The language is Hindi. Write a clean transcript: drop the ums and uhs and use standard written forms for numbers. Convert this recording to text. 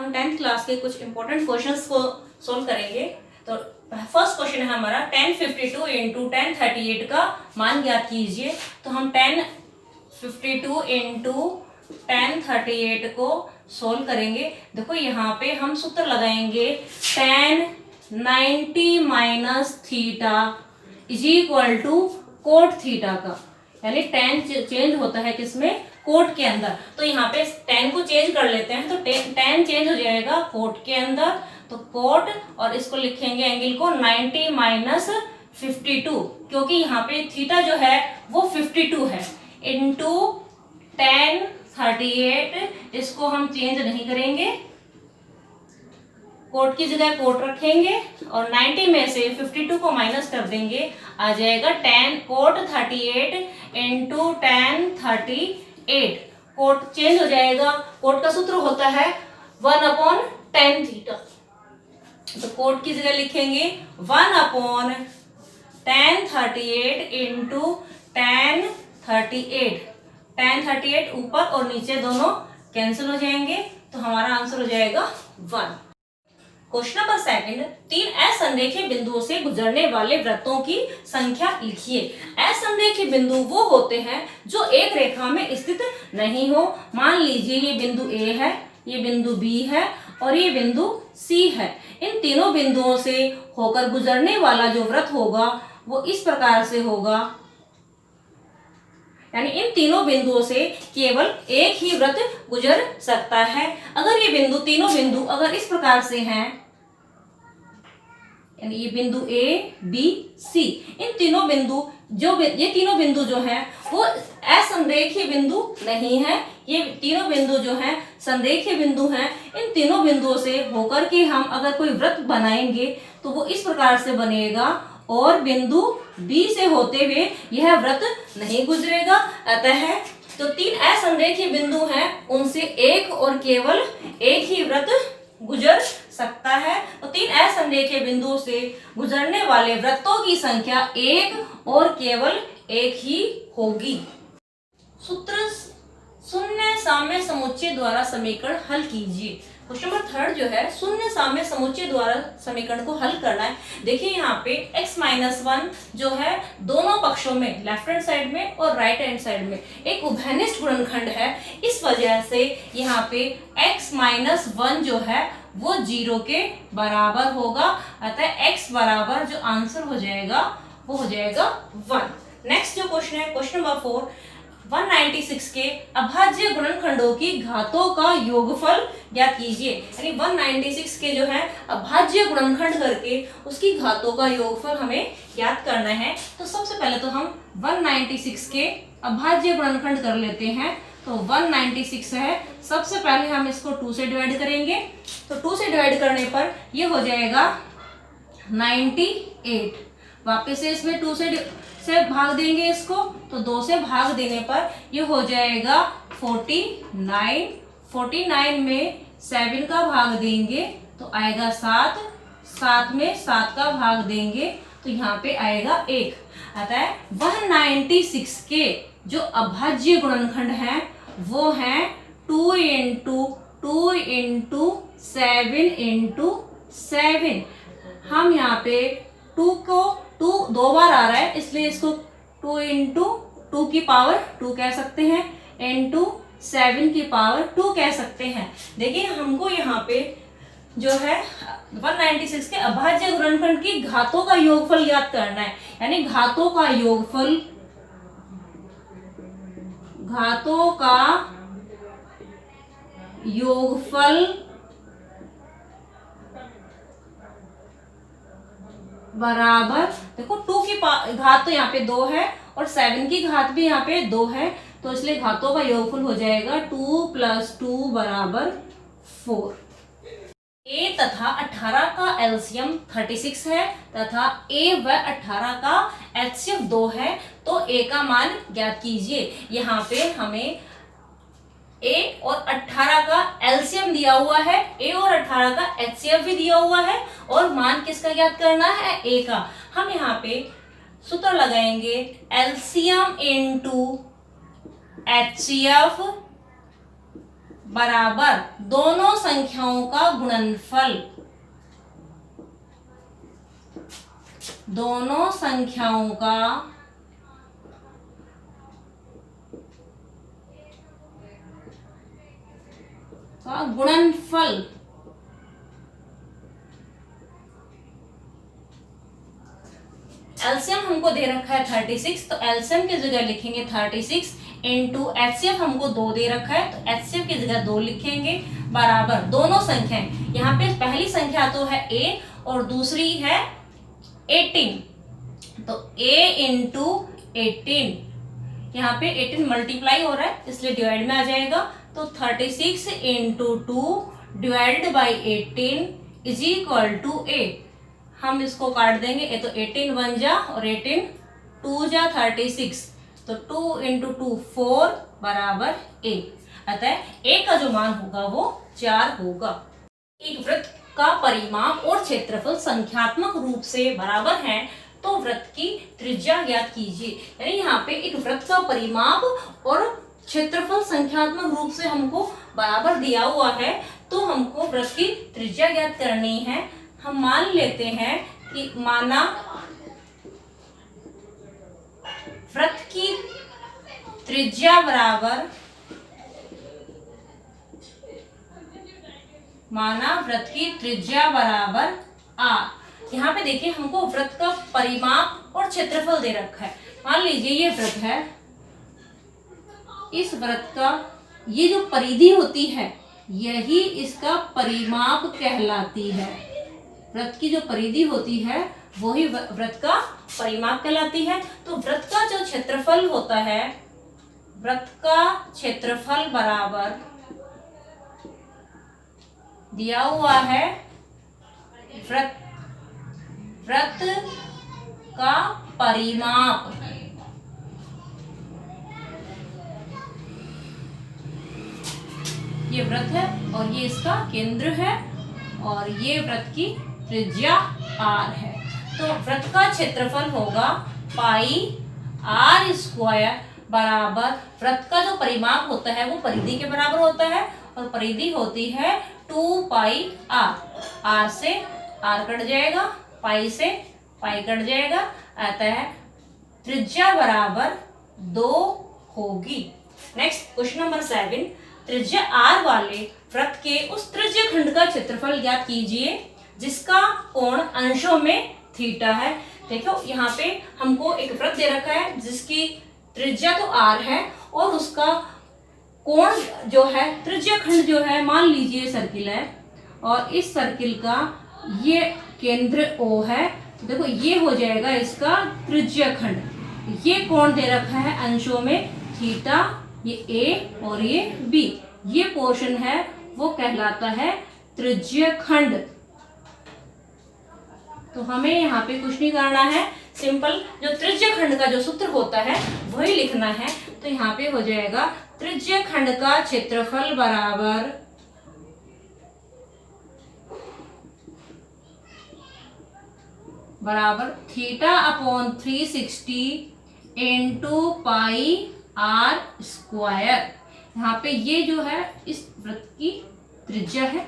हम 10th क्लास के कुछ इंपॉर्टेंट क्वेश्चंस को सोल्व करेंगे। तो फर्स्ट क्वेश्चन है हमारा 1052 इंटू 1038 का मान ज्ञात कीजिए। तो हम 1052 इंटू 1038 को सोल्व करेंगे। देखो यहाँ पे हम सूत्र लगाएंगे tan 90 minus theta is equal to cot theta का, यानी tan चेंज होता है किसमें, कोट के अंदर। तो यहाँ पे tan को चेंज कर लेते हैं, तो tan चेंज हो जाएगा कोट के अंदर, तो कोट और इसको लिखेंगे एंगल को 90 माइनस 52, क्योंकि यहाँ पे थीटा जो है वो 52 है, इंटू 1038। इसको हम चेंज नहीं करेंगे, कोट की जगह कोट रखेंगे और 90 में से 52 को माइनस कर देंगे, आ जाएगा tan cot 38 into tan 38। Cot change हो जाएगा, कोट का सूत्र होता है 1/tan थीटा, तो कोट की जगह लिखेंगे 1/tan 38 इंटू tan 38। tan 38 ऊपर और नीचे दोनों कैंसिल हो जाएंगे, तो हमारा आंसर हो जाएगा 1। क्वेश्चन नंबर सेकंड, 3 असंरेखीय बिंदुओं से गुजरने वाले वृत्तों की संख्या लिखिए। असंरेखीय बिंदु वो होते हैं जो एक रेखा में स्थित नहीं हो। मान लीजिए ये बिंदु A है, ये बिंदु B है और ये बिंदु C है। इन तीनों बिंदुओं से होकर गुजरने वाला जो वृत्त होगा वो इस प्रकार से होगा, यानी इन तीनों बिंदुओं से केवल एक ही वृत्त गुजर सकता है। अगर ये बिंदु, तीनों बिंदु अगर इस प्रकार से हैं, यानी ये बिंदु A, B, C, इन तीनों बिंदु ये तीनों बिंदु जो हैं वो असंरेखीय बिंदु नहीं है। ये तीनों बिंदु जो हैं संरेखीय बिंदु हैं। इन तीनों बिंदुओं से होकर के हम अगर कोई वृत्त बनाएंगे तो वो इस प्रकार से बनेगा और बिंदु B से होते हुए यह वृत्त नहीं गुजरेगा। अतः तो 3 असंरेखीय बिंदु हैं, उनसे एक और केवल एक ही वृत्त गुजर सकता है। तो 3 असंरेखीय बिंदुओं से गुजरने वाले वृत्तों की संख्या एक और केवल एक ही होगी। सूत्र शून्य साम्य समुच्चय द्वारा समीकरण हल कीजिए। क्वेश्चन नंबर थर्ड जो है शून्य साम्य समुच्चय द्वारा समीकरण को हल करना है। देखिए यहाँ पे x-1 जो है दोनों पक्षों में, लेफ्ट हैंड साइड में और राइट हैंड साइड में एक उभयनिष्ठ गुणनखंड है। इस वजह से यहाँ पे x-1 जो है वो 0 के बराबर होगा। अतः x बराबर जो आंसर हो जाएगा वो हो जाएगा 1। नेक्स्ट जो क्वेश्चन है, क्वेश्चन नंबर 4, 196 के अभाज्य गुणनखंडों की घातों का योगफल ज्ञात कीजिए। यानी 196 के जो है अभाज्य गुणनखंड करके उसकी घातों का योगफल हमें ज्ञात करना है। तो सबसे पहले तो हम 196 के अभाज्य गुणनखंड कर लेते हैं। तो 196 है, सबसे पहले हम इसको 2 से डिवाइड करेंगे। तो 2 से डिवाइड करने पर ये हो जाएगा 98। वापस से इसमें 2 से भाग देंगे इसको, तो 2 से भाग देने पर ये हो जाएगा 49। 49 में 7 का भाग देंगे तो आएगा 7। 7 में 7 का भाग देंगे तो यहाँ पे आएगा 1। अतः 196 के जो अभाज्य गुणनखंड हैं वो हैं 2 इंटू 2 इंटू 7 इंटू 7। हम यहाँ पे 2 को 2 2 बार आ रहा है, इसलिए इसको 2 इंटू 2 की पावर 2 कह सकते हैं, इंटू 7 की पावर 2 कह सकते हैं। देखिए हमको यहाँ पे जो है 196 के अभाज्य गुणनखंड की घातों का योगफल ज्ञात करना है। यानी घातों का योगफल बराबर, देखो 2 की घात तो यहाँ पे 2 है और 7 की घात भी यहाँ पे 2 है, तो इसलिए घातों का योगफल हो जाएगा 2 + 2 बराबर 4। A तथा 18 का एलसीएम 36 है तथा A व 18 का एचसीएफ 2 है, तो A का मान ज्ञात कीजिए। यहाँ पे हमें A और 18 का एलसीएम दिया हुआ है, A और 18 का एचसीएफ भी दिया हुआ है और मान किसका ज्ञात करना है, A का। हम यहाँ पे सूत्र लगाएंगे एलसीएम इंटू एचसीएफ बराबर दोनों संख्याओं का गुणनफल, दोनों संख्याओं का गुणनफल। एलसीएम हमको दे रखा है 36, तो एलसीएम की जगह लिखेंगे 36 इंटू एचसीएफ हमको 2 दे रखा है, तो एचसीएफ की जगह 2 लिखेंगे, बराबर दोनों संख्याएं। यहाँ पे पहली संख्या तो है a और दूसरी है 18, तो a इंटू 18, यहाँ पे 18 मल्टीप्लाई हो रहा है इसलिए डिवाइड में आ जाएगा, तो 36 into 2 divided by 18 is equal to a। हम इसको काट देंगे, ये तो 18 1 जा और 18 2 जा 36, तो 2 इंटू 2 4 बराबर a। अतः a का जो मान होगा वो 4 होगा। एक वृत्त का परिमाप और क्षेत्रफल संख्यात्मक रूप से बराबर हैं, तो वृत्त की त्रिज्या ज्ञात कीजिए। यानी यहाँ पे एक वृत्त का परिमाप और क्षेत्रफल संख्यात्मक रूप से हमको बराबर दिया हुआ है, तो हमको वृत्त की त्रिज्या ज्ञात करनी है। हम मान लेते हैं कि माना वृत्त की त्रिज्या बराबर, माना वृत्त की त्रिज्या बराबर r। यहाँ पे देखिए हमको वृत्त का परिमाप और क्षेत्रफल दे रखा है। मान लीजिए ये वृत्त है, इस वृत्त का ये जो परिधि होती है यही इसका परिमाप कहलाती है। वृत्त की जो परिधि होती है वही वृत्त का परिमाप कहलाती है। तो वृत्त का जो क्षेत्रफल होता है, वृत्त का क्षेत्रफल बराबर दिया हुआ है वृत्त का परिमाप। ये वृत्त है और ये इसका केंद्र है और ये वृत्त की त्रिज्या r है। तो वृत्त का क्षेत्रफल होगा पाई r स्क्वायर बराबर, वृत्त का जो परिमाप होता है वो परिधि के बराबर होता है और परिधि होती है 2 पाई r। r से r कट जाएगा, पाई से पाई कट जाएगा, अतः त्रिज्या बराबर 2 होगी। नेक्स्ट क्वेश्चन नंबर 7, त्रिज्या r वाले वृत्त के उस त्रिज्या खंड का क्षेत्रफल ज्ञात कीजिए जिसका कोण अंशों में थीटा है। देखो यहाँ पे हमको एक वृत्त दे रखा है जिसकी त्रिज्या तो r है और उसका कोण जो है, त्रिज्या खंड जो है, मान लीजिए सर्किल है और इस सर्किल का ये केंद्र O है। तो देखो ये हो जाएगा इसका त्रिज्या खंड। ये कोण दे रखा है अंशों में थीटा, ये A और ये B, ये पोर्शन है वो कहलाता है त्रिज्या खंड। तो हमें यहाँ पे कुछ नहीं करना है, सिंपल जो त्रिज्या खंड का जो सूत्र होता है वही लिखना है। तो यहाँ पे हो जाएगा त्रिज्या खंड का क्षेत्रफल बराबर theta upon 360 into pi r square. यहाँ पे ये जो है इस वृत्त की त्रिज्या है